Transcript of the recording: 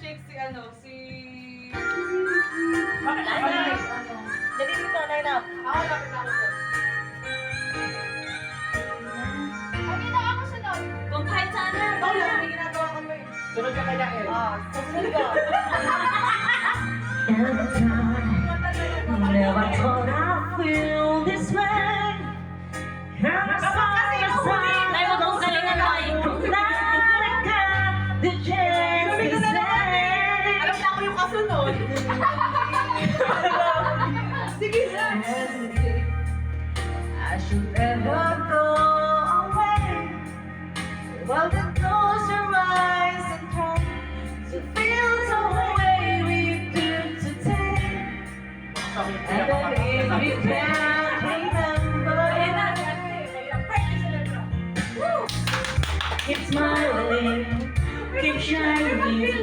check si ano, si... Bakit ako na? Dali dito, line up. Ako, lapit ako doon. Hindi na ako sunod. Kung kahit saan na. Ikaw lang, may ginagawa ka ba eh. Sunod ka kay Yael. Susunod ka. Every time, never thought I'd feel this way. And I saw the sign, Ay, wag mong galingan, Loy. that I got the chance Sabi ko to na naman eh. say. Alam na ako yung kasunod. Sige na. I should never go away. Well, then close your eyes and try to feel the way we do today. And then if you can't remember, keep smiling, keep shining.